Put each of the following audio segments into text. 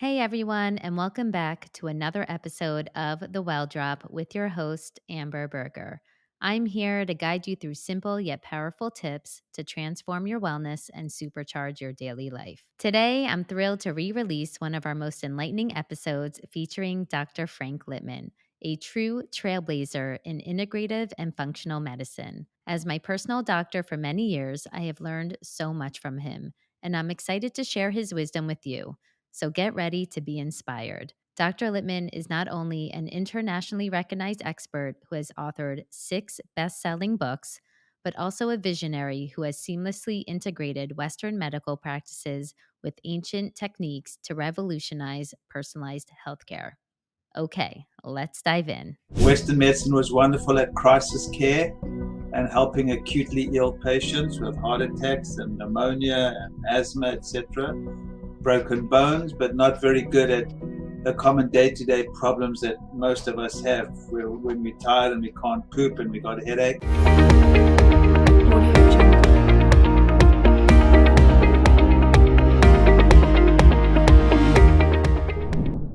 Hey everyone, and welcome back to another episode of The Well Drop with your host, Amber Berger. I'm here to guide you through simple yet powerful tips to transform your wellness and supercharge your daily life. Today, I'm thrilled to re release one of our most enlightening episodes featuring Dr. Frank Lipman, a true trailblazer in integrative and functional medicine. As my personal doctor for many years, I have learned so much from him, and I'm excited to share his wisdom with you. So get ready to be inspired. Dr. Lipman is not only an internationally recognized expert who has authored 6 best-selling books, but also a visionary who has seamlessly integrated Western medical practices with ancient techniques to revolutionize personalized healthcare. Okay, let's dive in. Western medicine was wonderful at crisis care and helping acutely ill patients with heart attacks and pneumonia and asthma, etc. Broken bones, but not very good at the common day-to-day problems that most of us have, when we're tired and we can't poop and we got a headache.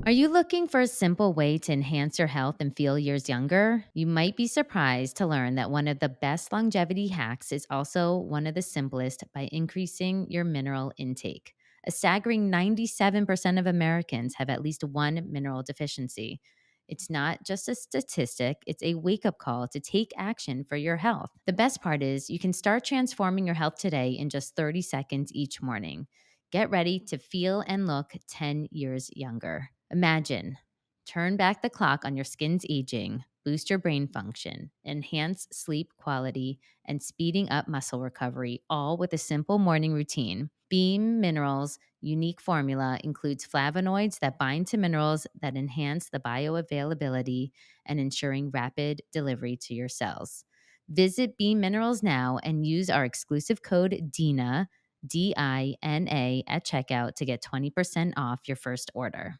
Are you looking for a simple way to enhance your health and feel years younger? You might be surprised to learn that one of the best longevity hacks is also one of the simplest by increasing your mineral intake. A staggering 97% of Americans have at least one mineral deficiency. It's not just a statistic, it's a wake up call to take action for your health. The best part is you can start transforming your health today in just 30 seconds each morning. Get ready to feel and look 10 years younger. Imagine, turn back the clock on your skin's aging, boost your brain function, enhance sleep quality, and speeding up muscle recovery, all with a simple morning routine. Beam Minerals' unique formula includes flavonoids that bind to minerals that enhance the bioavailability and ensuring rapid delivery to your cells. Visit Beam Minerals now and use our exclusive code DINA, DINA, at checkout to get 20% off your first order.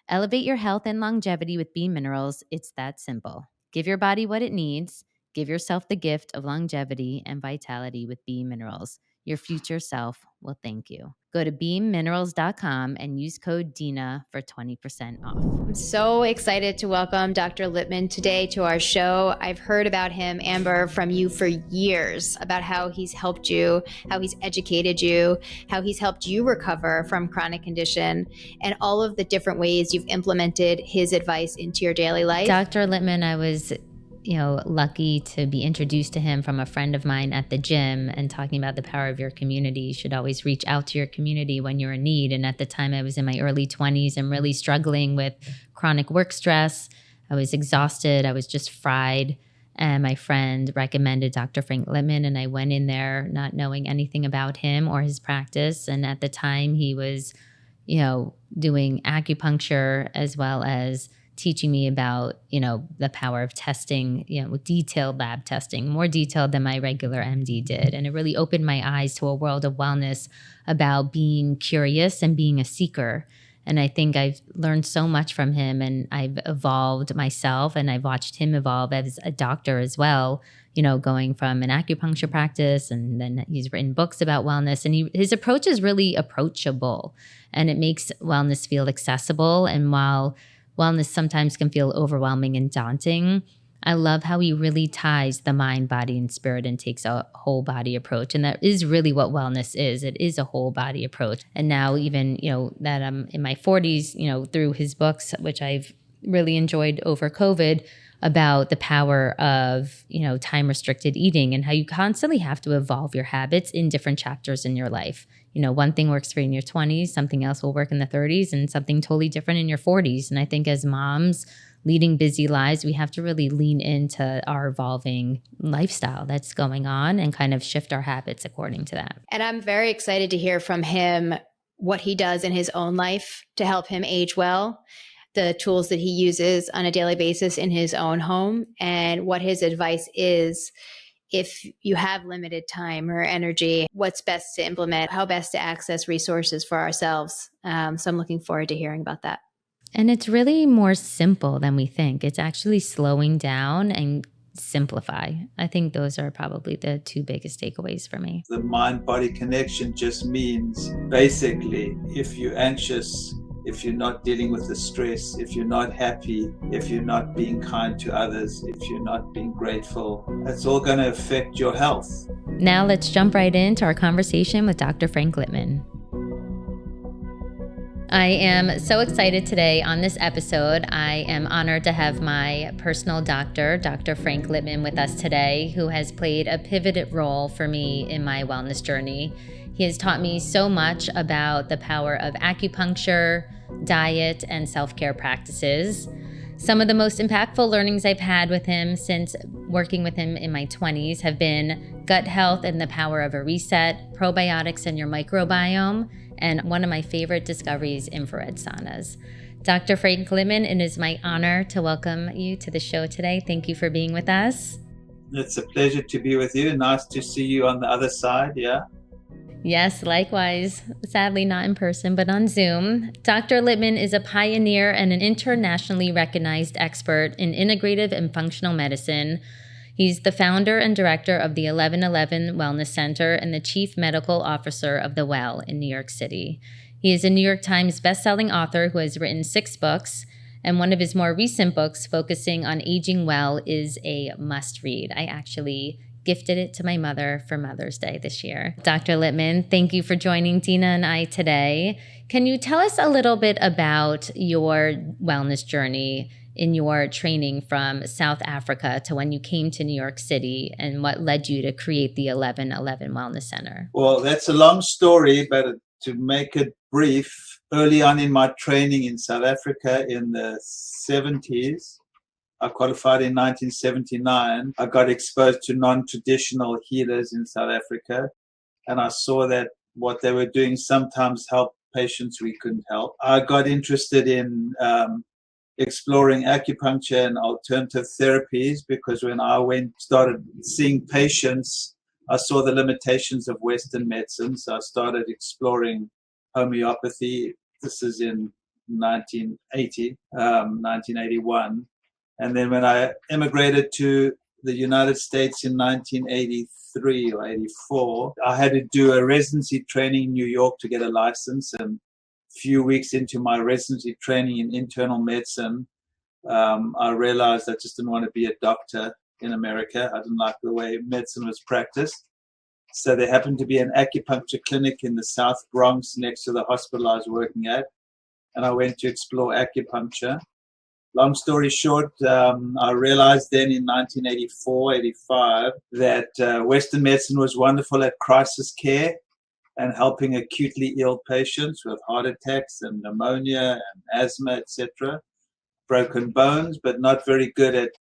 Elevate your health and longevity with Beam Minerals. It's that simple. Give your body what it needs. Give yourself the gift of longevity and vitality with Beam Minerals. Your future self will thank you. Go to beamminerals.com and use code DINA for 20% off. I'm so excited to welcome Dr. Lipman today to our show. I've heard about him, Amber, from you for years, about how he's helped you, how he's educated you, how he's helped you recover from chronic condition, and all of the different ways you've implemented his advice into your daily life. Dr. Lipman, I was lucky to be introduced to him from a friend of mine at the gym, and talking about the power of your community. You should always reach out to your community when you're in need. And at the time I was in my early 20s and really struggling with chronic work stress. I was exhausted. I was just fried. And my friend recommended Dr. Frank Lipman, and I went in there not knowing anything about him or his practice. And at the time he was, doing acupuncture as well as teaching me about, the power of testing, detailed lab testing, more detailed than my regular MD did. And it really opened my eyes to a world of wellness about being curious and being a seeker. And I think I've learned so much from him, and I've evolved myself, and I've watched him evolve as a doctor as well, going from an acupuncture practice, and then he's written books about wellness, and his approach is really approachable, and it makes wellness feel accessible. And while wellness sometimes can feel overwhelming and daunting, I love how he really ties the mind, body, and spirit and takes a whole body approach. And that is really what wellness is. It is a whole body approach. And now even, that I'm in my 40s, through his books, which I've really enjoyed over COVID, about the power of, time restricted eating and how you constantly have to evolve your habits in different chapters in your life. One thing works for you in your 20s, something else will work in the 30s, and something totally different in your 40s. And I think as moms leading busy lives, we have to really lean into our evolving lifestyle that's going on and kind of shift our habits according to that. And I'm very excited to hear from him what he does in his own life to help him age well, the tools that he uses on a daily basis in his own home, and what his advice is if you have limited time or energy, what's best to implement, how best to access resources for ourselves. So I'm looking forward to hearing about that. And it's really more simple than we think. It's actually slowing down and simplify. I think those are probably the two biggest takeaways for me. The mind-body connection just means basically if you're anxious if you're not dealing with the stress, if you're not happy, if you're not being kind to others, if you're not being grateful, it's all going to affect your health. Now let's jump right into our conversation with Dr. Frank Lipman. I am so excited today on this episode. I am honored to have my personal doctor, Dr. Frank Lipman, with us today, who has played a pivotal role for me in my wellness journey. He has taught me so much about the power of acupuncture, diet, and self-care practices. Some of the most impactful learnings I've had with him since working with him in my 20s have been gut health and the power of a reset, probiotics and your microbiome, and one of my favorite discoveries, infrared saunas. Dr. Frank Lipman, it is my honor to welcome you to the show today. Thank you for being with us. It's a pleasure to be with you. Nice to see you on the other side, yeah? Yes, likewise. Sadly, not in person, but on Zoom. Dr. Lipman is a pioneer and an internationally recognized expert in integrative and functional medicine. He's the founder and director of the 1111 Wellness Center and the chief medical officer of The Well in New York City. He is a New York Times bestselling author who has written 6 books, and one of his more recent books focusing on aging well is a must-read. I actually gifted it to my mother for Mother's Day this year. Dr. Lipman, thank you for joining Dina and I today. Can you tell us a little bit about your wellness journey in your training from South Africa to when you came to New York City and what led you to create the 1111 Wellness Center? Well, that's a long story, but to make it brief, early on in my training in South Africa in the 70s, I qualified in 1979. I got exposed to non-traditional healers in South Africa, and I saw that what they were doing sometimes helped patients we couldn't help. I got interested in exploring acupuncture and alternative therapies because when I started seeing patients, I saw the limitations of Western medicine. So I started exploring homeopathy. This is in 1981. And then when I immigrated to the United States in 1983 or 84, I had to do a residency training in New York to get a license. And a few weeks into my residency training in internal medicine, I realized I just didn't want to be a doctor in America. I didn't like the way medicine was practiced. So there happened to be an acupuncture clinic in the South Bronx next to the hospital I was working at. And I went to explore acupuncture. Long story short, I realized then in 1984, 85, that Western medicine was wonderful at crisis care and helping acutely ill patients with heart attacks and pneumonia and asthma, etc., broken bones, but not very good at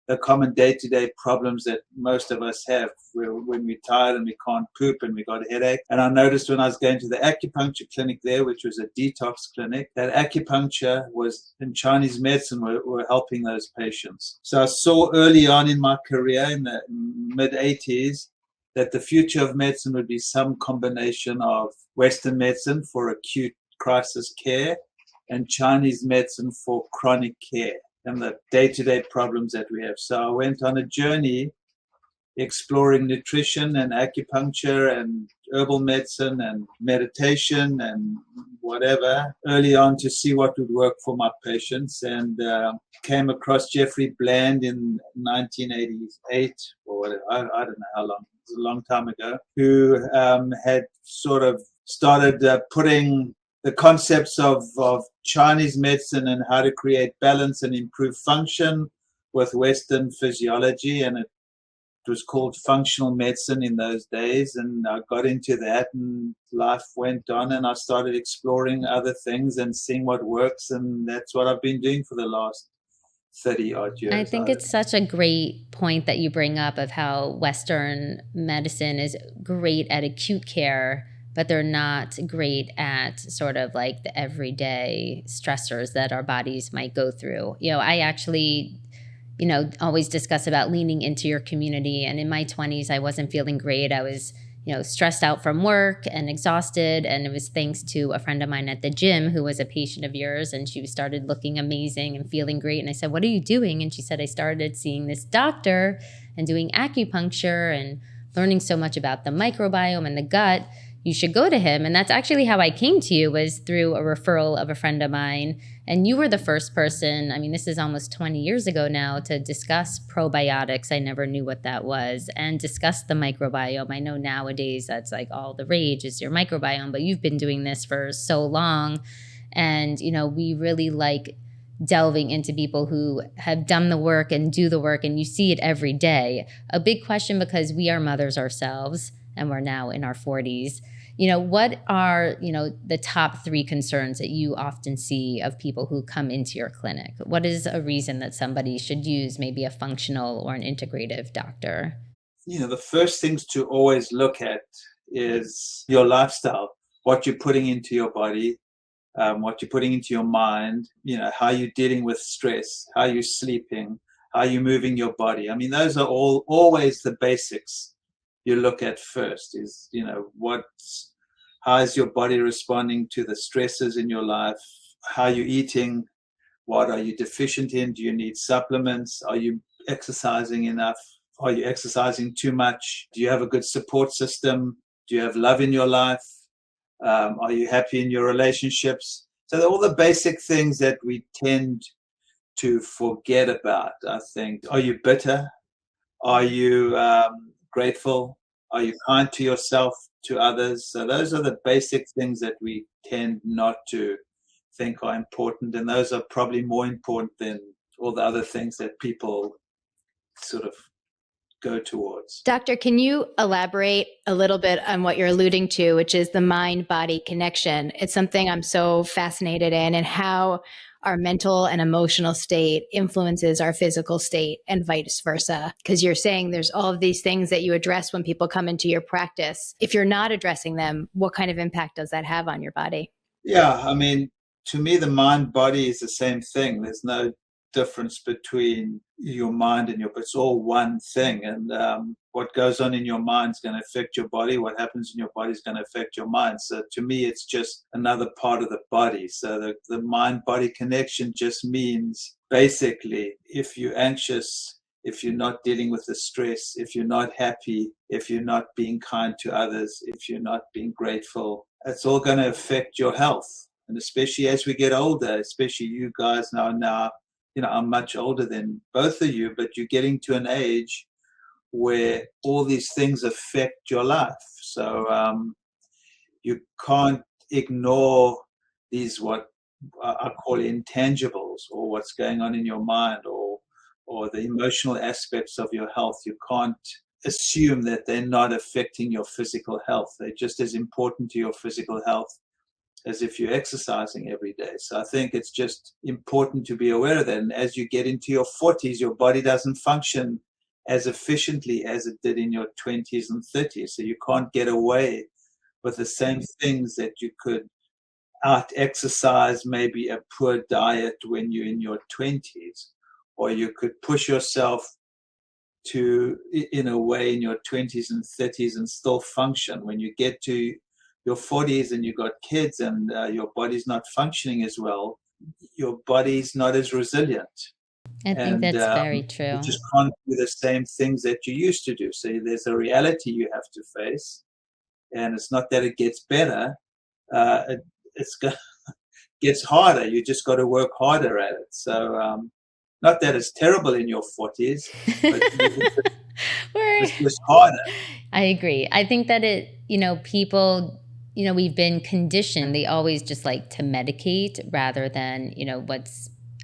the common day-to-day problems that most of us have when we're tired and we can't poop and we got a headache. And I noticed when I was going to the acupuncture clinic there, which was a detox clinic, that acupuncture was in Chinese medicine were helping those patients. So I saw early on in my career in the mid-80s that the future of medicine would be some combination of Western medicine for acute crisis care and Chinese medicine for chronic care and the day-to-day problems that we have. So I went on a journey exploring nutrition and acupuncture and herbal medicine and meditation and whatever early on to see what would work for my patients, and came across Jeffrey Bland in 1988 or whatever, I don't know how long, it was a long time ago, who had sort of started putting the concepts of Chinese medicine and how to create balance and improve function with Western physiology. And it was called functional medicine in those days. And I got into that and life went on and I started exploring other things and seeing what works. And that's what I've been doing for the last 30 odd years. I think it's such a great point that you bring up of how Western medicine is great at acute care, but they're not great at sort of like the everyday stressors that our bodies might go through. I actually, always discuss about leaning into your community. And in my 20s, I wasn't feeling great. I was, stressed out from work and exhausted. And it was thanks to a friend of mine at the gym who was a patient of yours. And she started looking amazing and feeling great. And I said, "What are you doing?" And she said, "I started seeing this doctor and doing acupuncture and learning so much about the microbiome and the gut." you should go to him. And that's actually how I came to you, was through a referral of a friend of mine. And you were the first person, I mean, this is almost 20 years ago now, to discuss probiotics. I never knew what that was, and discuss the microbiome. I know nowadays that's like all the rage is your microbiome, but you've been doing this for so long. And, we really like delving into people who have done the work and do the work, and you see it every day. A big question, because we are mothers ourselves and we're now in our 40s. What are, the top 3 concerns that you often see of people who come into your clinic? What is a reason that somebody should use maybe a functional or an integrative doctor? The first things to always look at is your lifestyle, what you're putting into your body, what you're putting into your mind, how you're dealing with stress, how you're sleeping, how you're moving your body. I mean, those are all always the basics you look at first. Is, how is your body responding to the stresses in your life? How are you eating? What are you deficient in? Do you need supplements? Are you exercising enough? Are you exercising too much? Do you have a good support system? Do you have love in your life? Are you happy in your relationships? So they're all the basic things that we tend to forget about, I think. Are you bitter? Are you grateful? Are you kind to yourself, to others? So those are the basic things that we tend not to think are important, and those are probably more important than all the other things that people sort of go towards. Doctor, can you elaborate a little bit on what you're alluding to, which is the mind-body connection? It's something I'm so fascinated in, and how our mental and emotional state influences our physical state and vice versa. Because you're saying there's all of these things that you address when people come into your practice. If you're not addressing them, what kind of impact does that have on your body? Yeah, I mean, to me, the mind body is the same thing. There's no difference between your mind and it's all one thing. And what goes on in your mind is going to affect your body. What happens in your body is going to affect your mind. So to me, it's just another part of the body. So the mind body connection just means basically, if you're anxious, if you're not dealing with the stress, if you're not happy, if you're not being kind to others, if you're not being grateful, it's all going to affect your health. And especially as we get older, especially you guys now, I'm much older than both of you, but you're getting to an age where all these things affect your life. So you can't ignore these, what I call intangibles, or what's going on in your mind, or the emotional aspects of your health. You can't assume that they're not affecting your physical health. They're just as important to your physical health as if you're exercising every day. So I think it's just important to be aware of that. And as you get into your 40s, your body doesn't function as efficiently as it did in your 20s and 30s. So you can't get away with the same things that you could out exercise, maybe a poor diet when you're in your 20s, or you could push yourself to, in a way, in your 20s and 30s and still function. When you get to your 40s and you've got kids and your body's not functioning as well, your body's not as resilient. I think And that's very you true. just can't do the same things that you used to do. So there's a reality you have to face. And it's not that it gets better. It's gets harder. You just got to work harder at it. So not that it's terrible in your 40s, but it's just harder. I agree. I think that people, we've been conditioned. They always just like to medicate rather than,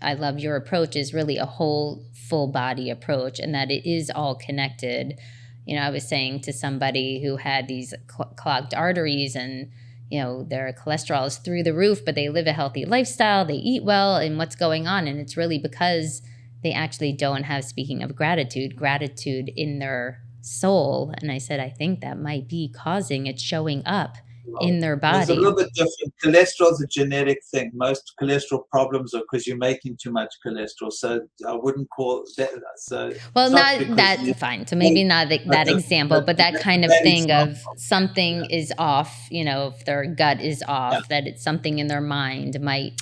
I love your approach is really a whole full body approach, and that it is all connected. I was saying to somebody who had these clogged arteries, and, their cholesterol is through the roof, but they live a healthy lifestyle, they eat well, and what's going on? And it's really because they actually don't have, speaking of gratitude in their soul. And I said, I think that might be causing it showing up in their It's a body. little bit different. Cholesterol is a genetic thing. Most cholesterol problems are because you're making too much cholesterol. So I wouldn't call that. So Well, it's not not because that fine. So maybe not that example, but that kind of that thing of example. something Yeah. is off, if their gut is Yeah. off, that it's something in their mind might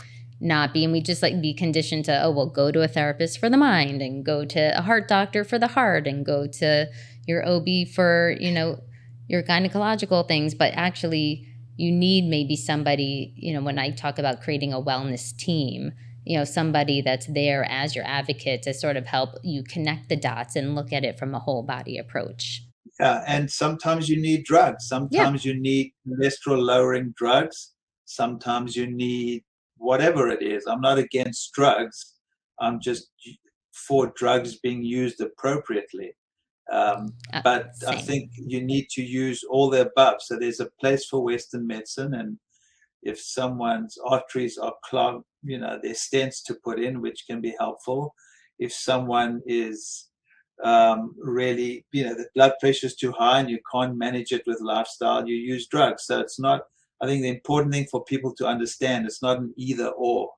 not be. And we just like be conditioned to, oh, well, go to a therapist for the mind, and go to a heart doctor for the heart, and go to your OB for, your gynecological things, but actually you need maybe somebody, when I talk about creating a wellness team, somebody that's there as your advocate to sort of help you connect the dots and look at it from a whole body approach. Yeah, and sometimes you need drugs. Yeah. Sometimes you need cholesterol lowering drugs. Sometimes you need whatever it is. I'm not against drugs. I'm just for drugs being used appropriately. But I Same. think you need to use all the above. So there's a place for Western medicine, and if someone's arteries are clogged, there's stents to put in, which can be helpful. If someone is really, the blood pressure is too high and you can't manage it with lifestyle, you use drugs. So it's not, I think the important thing for people to understand, it's not an either or.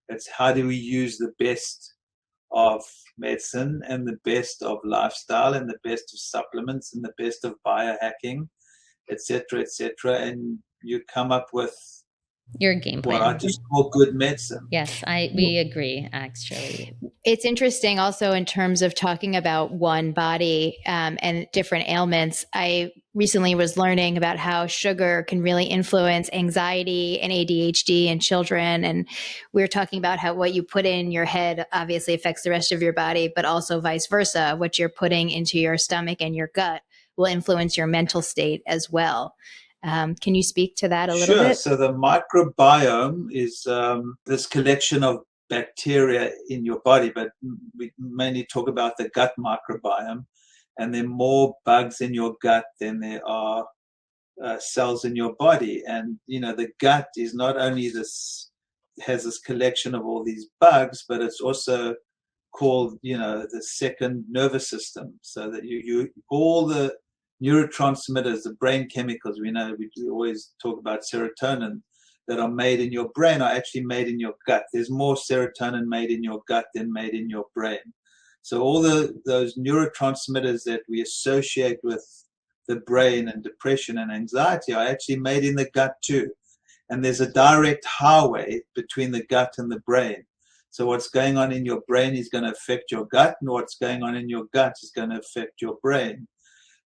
It's how do we use the best of medicine and the best of lifestyle and the best of supplements and the best of biohacking, etc., and you come up with Your game what I plan. just call good medicine. Yes, we agree, actually. It's interesting also in terms of talking about one body and different ailments. I recently was learning about how sugar can really influence anxiety and ADHD in children. And we were talking about how what you put in your head obviously affects the rest of your body, but also vice versa. What you're putting into your stomach and your gut will influence your mental state as well. Can you speak to that a little Sure. bit? So the microbiome is this collection of bacteria in your body, but we mainly talk about the gut microbiome. And there are more bugs in your gut than there are cells in your body. And, the gut is not only has this collection of all these bugs, but it's also called, the second nervous system. So that you all the neurotransmitters, the brain chemicals, we always talk about serotonin that are made in your brain are actually made in your gut. There's more serotonin made in your gut than made in your brain. So all those neurotransmitters that we associate with the brain and depression and anxiety are actually made in the gut too. And there's a direct highway between the gut and the brain. So what's going on in your brain is going to affect your gut, and what's going on in your gut is going to affect your brain.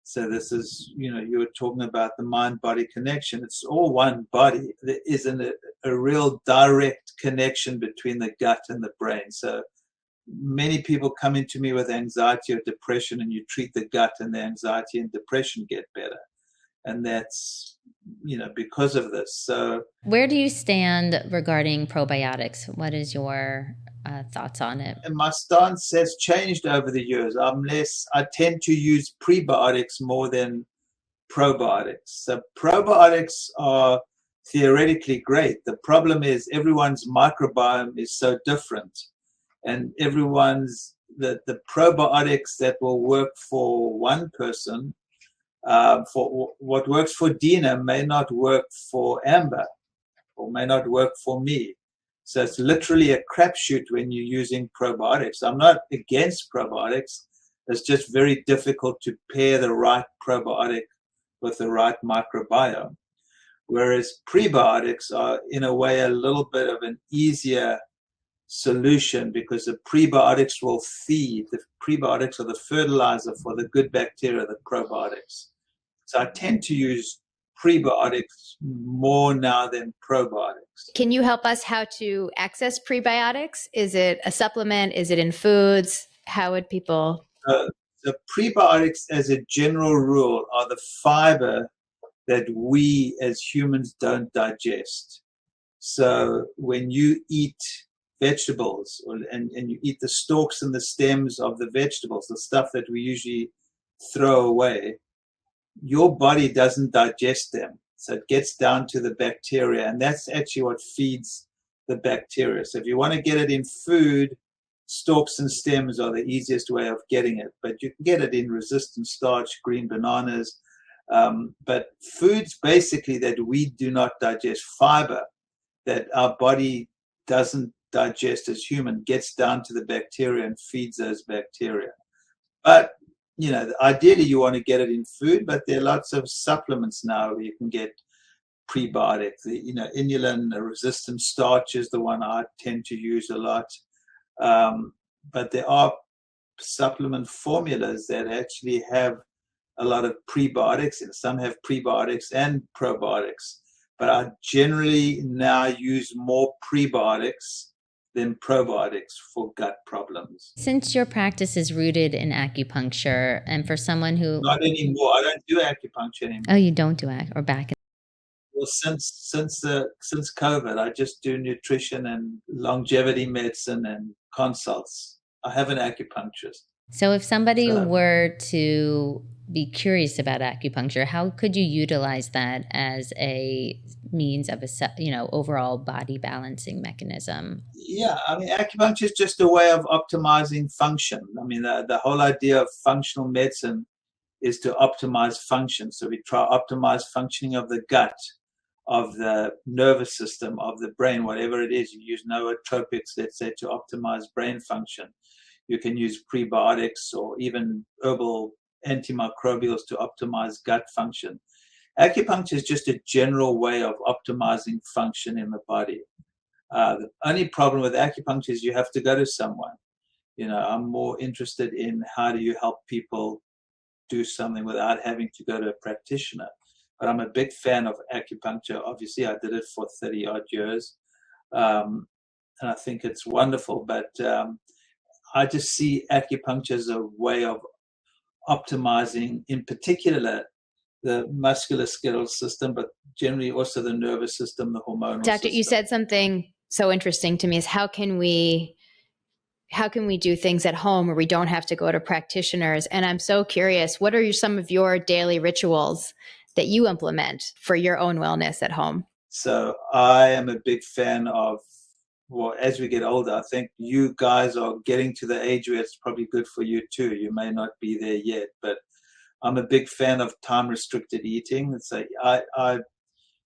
So this is, you were talking about the mind-body connection. It's all one body. There isn't a real direct connection between the gut and the brain. So many people come into me with anxiety or depression, and you treat the gut, and the anxiety and depression get better. And that's, because of this. So where do you stand regarding probiotics? What is your thoughts on it? and my stance has changed over the years. I tend to use prebiotics more than probiotics. So probiotics are theoretically great. The problem is everyone's microbiome is so different, and the probiotics that will work for one person, for what works for Dina may not work for Amber, or may not work for me. So it's literally a crapshoot when you're using probiotics. I'm not against probiotics. It's just very difficult to pair the right probiotic with the right microbiome. Whereas prebiotics are, in a way, a little bit of an easier solution, because the prebiotics will feed. The prebiotics are the fertilizer for the good bacteria, the probiotics. So I tend to use prebiotics more now than probiotics. Can you help us how to access prebiotics? Is it a supplement? Is it in foods? How would people? The prebiotics, as a general rule, are the fiber that we as humans don't digest. So when you eat vegetables, and you eat the stalks and the stems of the vegetables, the stuff that we usually throw away, your body doesn't digest them. So it gets down to the bacteria, and that's actually what feeds the bacteria. So if you want to get it in food, stalks and stems are the easiest way of getting it, but you can get it in resistant starch, green bananas. But foods basically that we do not digest, fiber that our body doesn't digest as human, gets down to the bacteria and feeds those bacteria. But ideally you want to get it in food, but there are lots of supplements now where you can get prebiotics. Inulin, resistant starch is the one I tend to use a lot. But there are supplement formulas that actually have a lot of prebiotics, and some have prebiotics and probiotics. But I generally now use more prebiotics than probiotics for gut problems. Since your practice is rooted in acupuncture, and for someone who... Not anymore. I don't do acupuncture anymore. Oh, you don't do or back? Well, since COVID, I just do nutrition and longevity medicine and consults. I have an acupuncturist. So if somebody were to be curious about acupuncture, how could you utilize that as a means of overall body balancing mechanism? Yeah, I mean, acupuncture is just a way of optimizing function. I mean, the whole idea of functional medicine is to optimize function. So we try to optimize functioning of the gut, of the nervous system, of the brain, whatever it is. You use nootropics, let's say, to optimize brain function. You can use prebiotics or even herbal antimicrobials to optimize gut function. Acupuncture is just a general way of optimizing function in the body. The only problem with acupuncture is you have to go to someone. I'm more interested in how do you help people do something without having to go to a practitioner. But I'm a big fan of acupuncture. Obviously, I did it for 30 odd years. And I think it's wonderful. But I just see acupuncture as a way of optimizing, in particular, the musculoskeletal system, but generally also the nervous system, the hormonal Doctor, system. You said something so interesting to me is how can we do things at home where we don't have to go to practitioners? And I'm so curious, what are some of your daily rituals that you implement for your own wellness at home? So I am a big fan of, well, as we get older, I think you guys are getting to the age where it's probably good for you too. You may not be there yet, but I'm a big fan of time-restricted eating. So I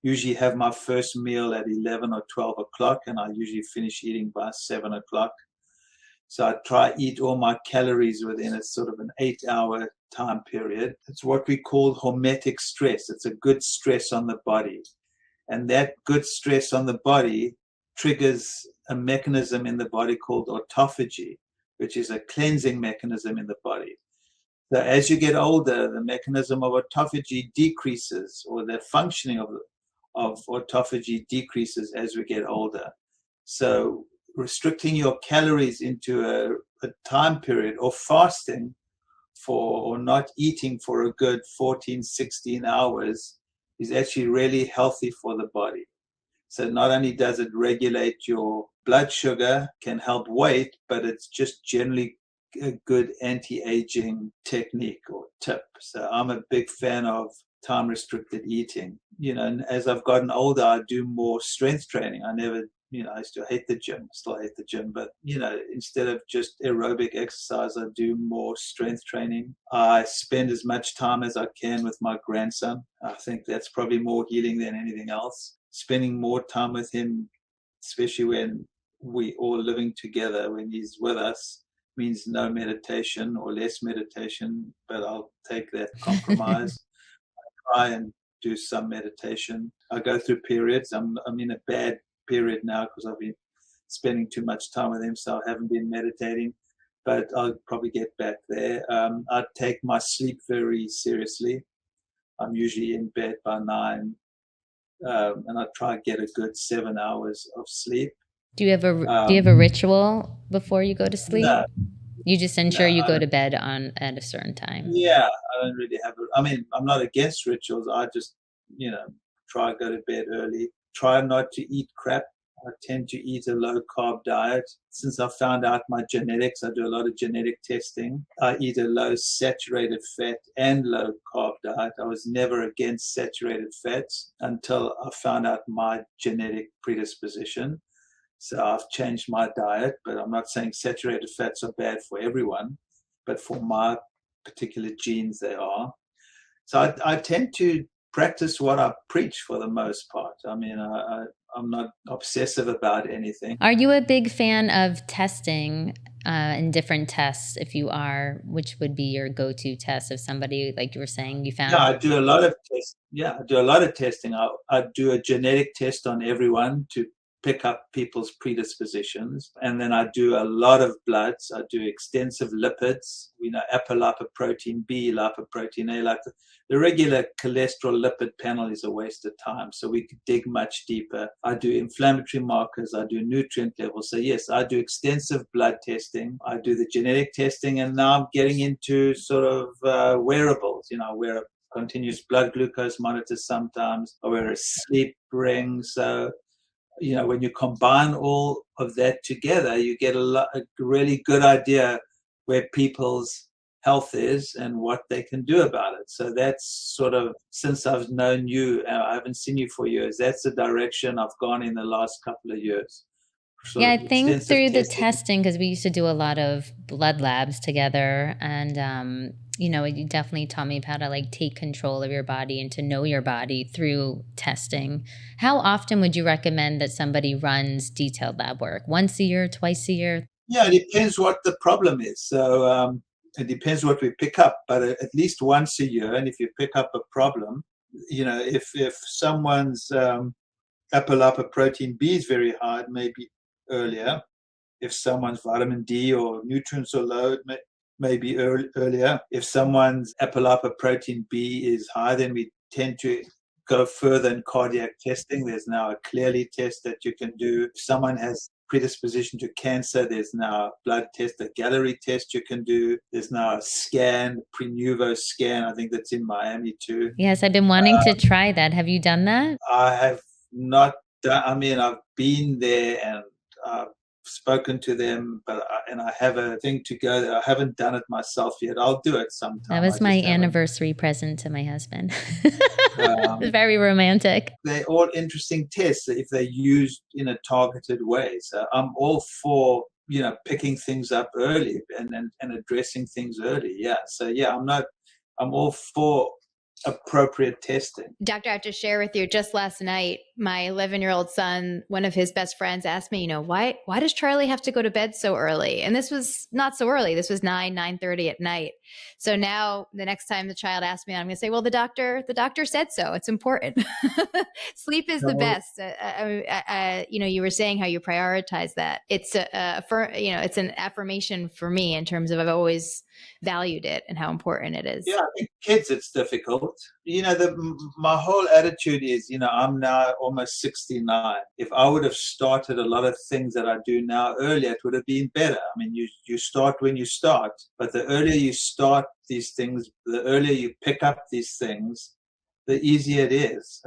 usually have my first meal at 11 or 12 o'clock, and I usually finish eating by 7 o'clock. So I try to eat all my calories within a sort of an 8-hour time period. It's what we call hormetic stress. It's a good stress on the body. And that good stress on the body triggers a mechanism in the body called autophagy, which is a cleansing mechanism in the body. So as you get older, the mechanism of autophagy decreases, or the functioning of autophagy decreases as we get older. So restricting your calories into a time period, or fasting or not eating for a good 14, 16 hours is actually really healthy for the body. So not only does it regulate your blood sugar, can help weight, but it's just generally a good anti-aging technique or tip. So I'm a big fan of time-restricted eating. And as I've gotten older, I do more strength training. I used to hate the gym, still hate the gym, but, instead of just aerobic exercise, I do more strength training. I spend as much time as I can with my grandson. I think that's probably more healing than anything else. Spending more time with him, especially when we all living together, when he's with us, means no meditation or less meditation, but I'll take that compromise. I try and do some meditation. I go through periods. I'm in a bad period now because I've been spending too much time with him, so I haven't been meditating, but I'll probably get back there. I take my sleep very seriously. I'm usually in bed by 9, and I try to get a good 7 hours of sleep. Do you have a ritual before you go to sleep? No. You just ensure you go to bed at a certain time. Yeah, I don't really have I mean, I'm not against rituals. I just, try to go to bed early. Try not to eat crap. I tend to eat a low-carb diet. Since I found out my genetics, I do a lot of genetic testing. I eat a low saturated fat and low-carb diet. I was never against saturated fats until I found out my genetic predisposition. So I've changed my diet, but I'm not saying saturated fats are bad for everyone, but for my particular genes, they are. So I tend to practice what I preach for the most part. I mean, I'm not obsessive about anything. Are you a big fan of testing and different tests? If you are, which would be your go-to test of somebody, like you were saying, you found? Yeah, I do a lot of tests. Yeah, I do a lot of testing. I do a genetic test on everyone to pick up people's predispositions. And then I do a lot of bloods. I do extensive lipids, apolipoprotein B, lipoprotein A. Like the regular cholesterol lipid panel is a waste of time. So we could dig much deeper. I do inflammatory markers. I do nutrient levels. So yes, I do extensive blood testing. I do the genetic testing. And now I'm getting into sort of wearables. I wear a continuous blood glucose monitor sometimes. I wear a sleep ring. So when you combine all of that together, you get a really good idea where people's health is and what they can do about it. So that's sort of, since I've known you, I haven't seen you for years, that's the direction I've gone in the last couple of years. Sort Yeah, of I think extensive through the testing. testing, because we used to do a lot of blood labs together, and you definitely taught me how to like take control of your body and to know your body through testing. How often would you recommend that somebody runs detailed lab work? Once a year, twice a year? Yeah, it depends what the problem is. So it depends what we pick up, but at least once a year. And if you pick up a problem, if someone's apolipoprotein B is very high, maybe earlier. If someone's vitamin D or nutrients are low, it may be earlier. If someone's apolipoprotein B is high, then we tend to go further in cardiac testing. There's now a clearly test that you can do. If someone has predisposition to cancer, there's now a blood test, a Gallery test you can do. There's now a scan, Prenuvo scan. I think that's in Miami too. Yes, I've been wanting to try that. Have you done that? I have not done, I've been there and I've spoken to them, and I have a thing to go there. I haven't done it myself yet. I'll do it sometime. That was my anniversary present to my husband. Very romantic. They're all interesting tests if they're used in a targeted way. So I'm all for, picking things up early and addressing things early. Yeah. So yeah, I'm all for appropriate testing. Doctor, I have to share with you, just last night, my 11-year-old son, one of his best friends asked me, why does Charlie have to go to bed so early? And this was not so early. This was 9:30 at night. So now the next time the child asks me, I'm going to say, well, the doctor said so. It's important. Sleep is the best. You were saying how you prioritize that. It's it's an affirmation for me in terms of I've always valued it and how important it is. Yeah, I think kids, it's difficult. My whole attitude is, I'm now almost 69. If I would have started a lot of things that I do now earlier, it would have been better. I mean, you start when you start, but the earlier you start these things, the earlier you pick up these things, the easier it is.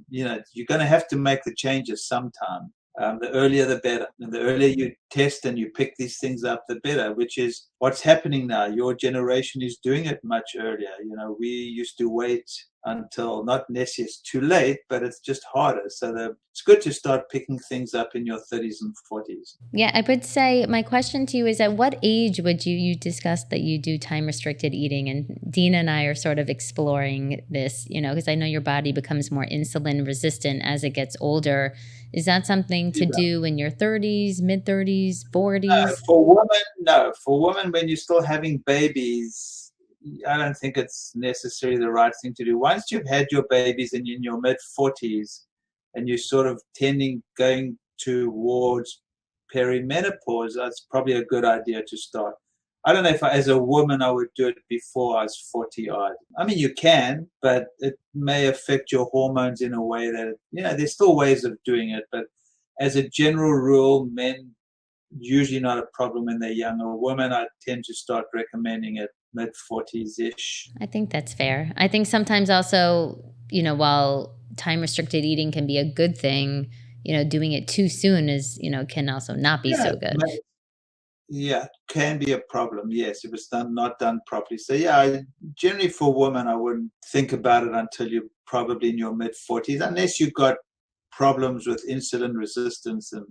You're going to have to make the changes sometime. The earlier, the better. And the earlier you test and you pick these things up, the better, which is what's happening now. Your generation is doing it much earlier. We used to wait until, not necessarily it's too late, but it's just harder. So it's good to start picking things up in your 30s and 40s. Yeah, I would say my question to you is, at what age would you discussed that you do time-restricted eating, and Dina and I are sort of exploring this, because I know your body becomes more insulin resistant as it gets older. Is that something to do in your 30s, mid-30s, 40s? No. For women, when you're still having babies, I don't think it's necessarily the right thing to do. Once you've had your babies and you're in your mid-40s and you're sort of going towards perimenopause, that's probably a good idea to start. I don't know if as a woman I would do it before I was 40 odd. I mean, you can, but it may affect your hormones in a way that, there's still ways of doing it. But as a general rule, men, usually not a problem when they're younger. Women, I tend to start recommending it mid-40s-ish. I think that's fair. I think sometimes also, while time-restricted eating can be a good thing, doing it too soon is, can also not be so good. Yeah, can be a problem, yes, if it's not done properly. So yeah, generally for women, I wouldn't think about it until you're probably in your mid-40s, unless you've got problems with insulin resistance and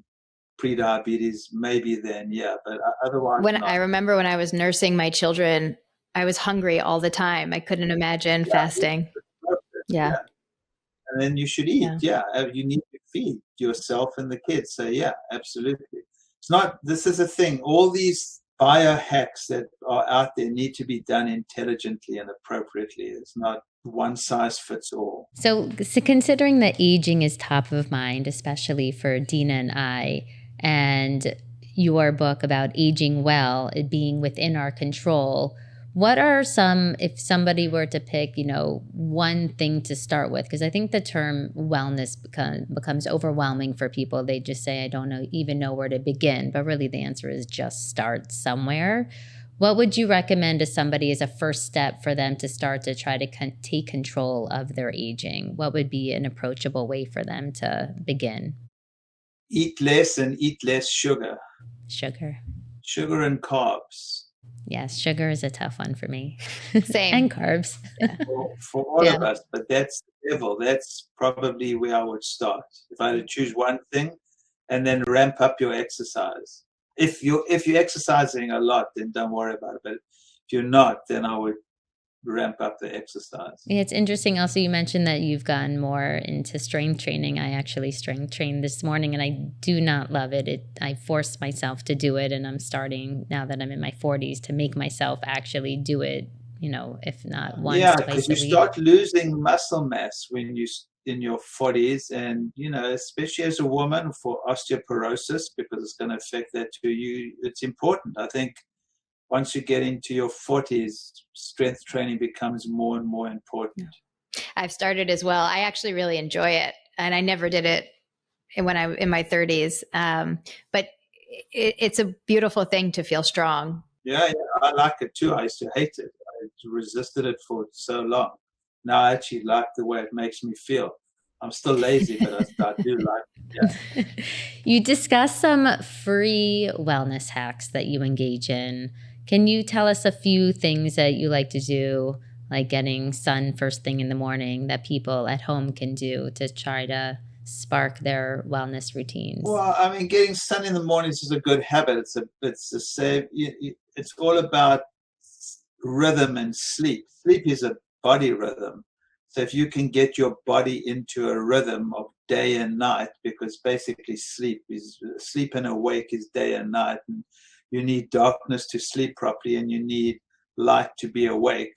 prediabetes, maybe then, yeah, but otherwise not. I remember when I was nursing my children, I was hungry all the time. I couldn't imagine fasting. Yeah. And then you should eat. Yeah. You need to feed yourself and the kids. So yeah, absolutely. This is a thing. All these biohacks that are out there need to be done intelligently and appropriately. It's not one size fits all. So considering that aging is top of mind, especially for Dina and I, and your book about aging well, it being within our control, what are some, if somebody were to pick, one thing to start with? Because I think the term wellness becomes overwhelming for people. They just say, I don't even know where to begin. But really, the answer is just start somewhere. What would you recommend to somebody as a first step for them to start to try to take control of their aging? What would be an approachable way for them to begin? Eat less and eat less sugar. Sugar. Sugar and carbs. Yes, sugar is a tough one for me. Same. And carbs. Yeah. For all of us, but that's the devil. That's probably where I would start. If I had to choose one thing, and then ramp up your exercise. If you're exercising a lot, then don't worry about it. But if you're not, then I would ramp up the exercise. Yeah, it's interesting. Also, you mentioned that you've gotten more into strength training. I actually strength trained this morning, and I do not love it. I forced myself to do it, and I'm starting now that I'm in my 40s to make myself actually do it. If not once, because twice you a week. start losing muscle mass when you in your 40s, and especially as a woman for osteoporosis, because it's going to affect that to you. It's important. I think once you get into your 40s, strength training becomes more and more important. I've started as well. I actually really enjoy it, and I never did it when I'm in my 30s. But it's a beautiful thing to feel strong. Yeah, I like it too. I used to hate it. I resisted it for so long. Now I actually like the way it makes me feel. I'm still lazy, but I do like it. Yeah. You discuss some free wellness hacks that you engage in. Can you tell us a few things that you like to do, like getting sun first thing in the morning, that people at home can do to try to spark their wellness routines? Well, I mean, getting sun in the mornings is a good habit. It's a save. It's all about rhythm and sleep. Sleep is a body rhythm. So if you can get your body into a rhythm of day and night, because basically sleep and awake is day and night, and you need darkness to sleep properly, and you need light to be awake.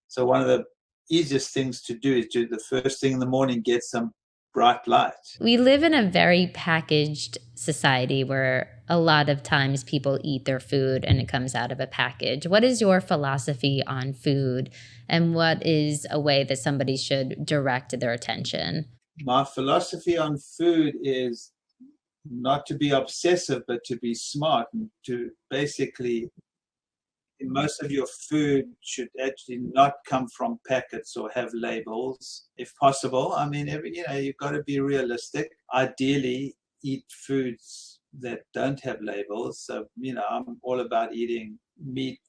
So one of the easiest things to do is do the first thing in the morning, get some bright light. We live in a very packaged society where a lot of times people eat their food and it comes out of a package. What is your philosophy on food, and what is a way that somebody should direct their attention? My philosophy on food is not to be obsessive, but to be smart, and to basically, most of your food should actually not come from packets or have labels, if possible. I mean, you've got to be realistic. Ideally, eat foods that don't have labels. So, I'm all about eating meat,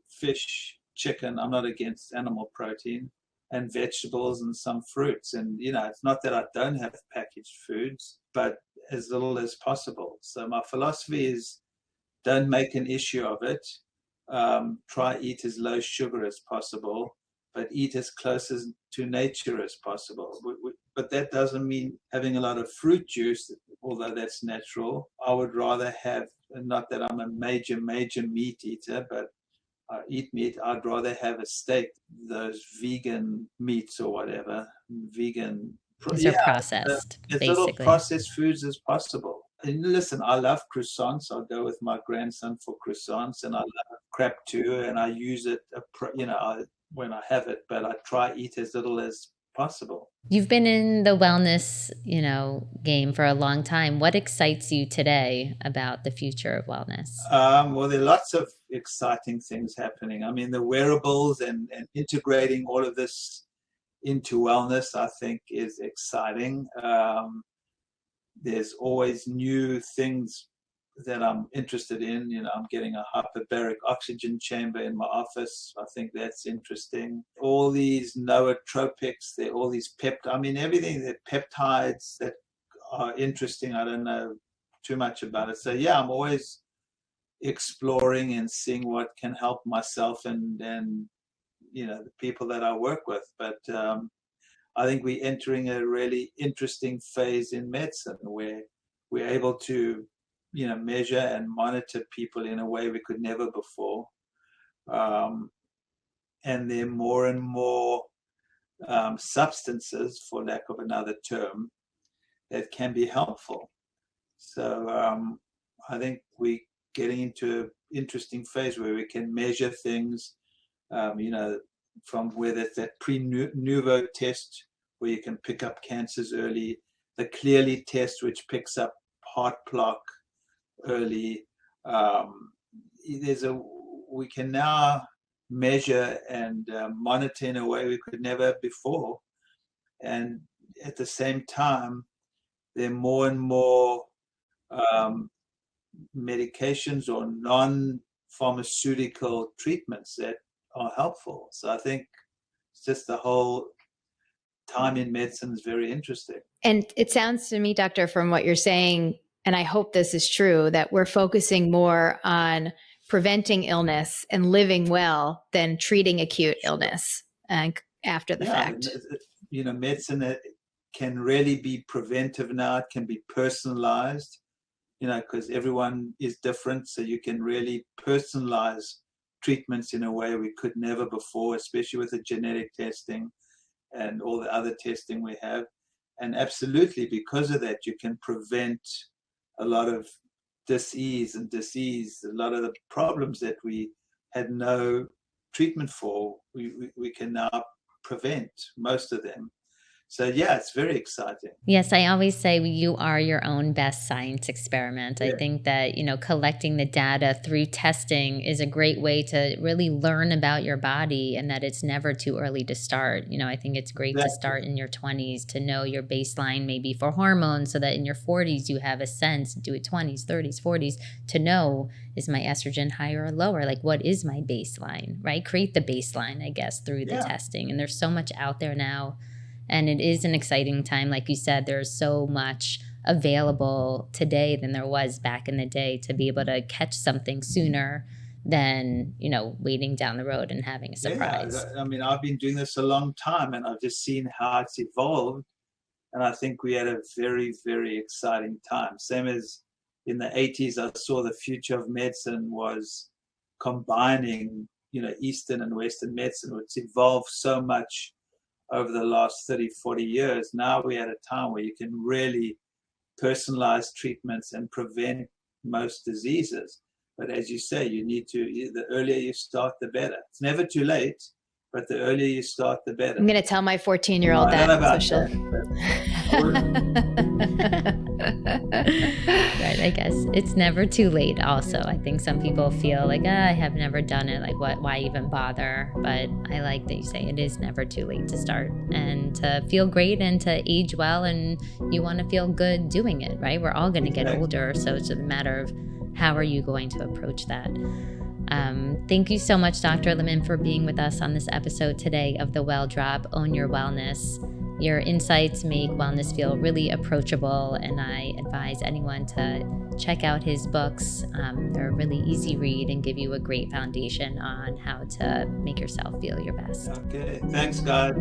fish, chicken. I'm not against animal protein, and vegetables and some fruits. And, it's not that I don't have packaged foods, but as little as possible. So my philosophy is don't make an issue of it. Try eat as low sugar as possible, but eat as close to nature as possible. But that doesn't mean having a lot of fruit juice, although that's natural. I would rather have, not that I'm a major meat eater, but I eat meat. I'd rather have a steak, those vegan meats or whatever, vegan. These are processed, as little basically. processed foods as possible. And listen, I love croissants. I'll go with my grandson for croissants, and I love crap too, and I use it, when I have it, but I try eat as little as possible. You've been in the wellness, game for a long time. What excites you today about the future of wellness? Well, there are lots of exciting things happening. I mean, the wearables and integrating all of this into wellness, I think, is exciting. There's always new things that I'm interested in. I'm getting a hyperbaric oxygen chamber in my office. I think that's interesting. All these nootropics, all these everything that peptides that are interesting. I don't know too much about it. So yeah, I'm always exploring and seeing what can help myself and the people that I work with. But I think we're entering a really interesting phase in medicine where we're able to, measure and monitor people in a way we could never before. And there are more and more substances, for lack of another term, that can be helpful. So I think we're getting into an interesting phase where we can measure things, from whether it's that pre-nuvo test where you can pick up cancers early, the Clearly test, which picks up heart plaque early. We can now measure and monitor in a way we could never before. And at the same time, there are more and more medications or non-pharmaceutical treatments that are helpful. So I think it's just the whole time in medicine is very interesting. And it sounds to me, doctor, from what you're saying, and I hope this is true, that we're focusing more on preventing illness and living well than treating acute illness after the fact. Medicine can really be preventive now. It can be personalized, because everyone is different. So you can really personalize treatments in a way we could never before, especially with the genetic testing and all the other testing we have. And absolutely, because of that, you can prevent a lot of disease, a lot of the problems that we had no treatment for, we can now prevent most of them. So yeah, it's very exciting. Yes, I always say you are your own best science experiment. Yeah. I think that, collecting the data through testing is a great way to really learn about your body, and that it's never too early to start. I think it's great to start in your 20s to know your baseline maybe for hormones, so that in your 40s you have a sense, do it 20s, 30s, 40s, to know, is my estrogen higher or lower? Like, what is my baseline, right? Create the baseline, I guess, through the testing. And there's so much out there now. And it is an exciting time. Like you said, there's so much available today than there was back in the day to be able to catch something sooner than, waiting down the road and having a surprise. Yeah, I mean, I've been doing this a long time, and I've just seen how it's evolved. And I think we had a very, very exciting time. Same as in the 80s, I saw the future of medicine was combining, Eastern and Western medicine, which evolved so much over the last 30, 40 years. Now we're at a time where you can really personalize treatments and prevent most diseases. But as you say, you need to, the earlier you start, the better. It's never too late, but the earlier you start, the better. I'm going to tell my 14-year-old that. So Right, I guess it's never too late also. I think some people feel like, I have never done it, like why even bother? But I like that you say it is never too late to start and to feel great and to age well, and you want to feel good doing it, right? We're all going to get older, so it's a matter of how are you going to approach that. Thank you so much, Dr. Lipman, for being with us on this episode today of The Well Drop, Own Your Wellness. Your insights make wellness feel really approachable, and I advise anyone to check out his books. They're a really easy read and give you a great foundation on how to make yourself feel your best. Okay, thanks, God.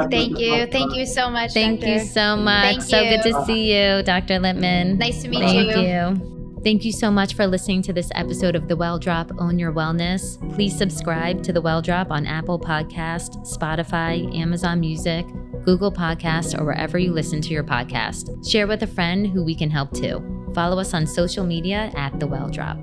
Thank you. Thank you so much, Thank Doctor. you so much. So good to see you, Dr. Lipman. Nice to meet you. Thank you. Thank you so much for listening to this episode of The Well Drop, Own Your Wellness. Please subscribe to The Well Drop on Apple Podcast, Spotify, Amazon Music, Google Podcast, or wherever you listen to your podcast. Share with a friend who we can help too. Follow us on social media at The Well Drop.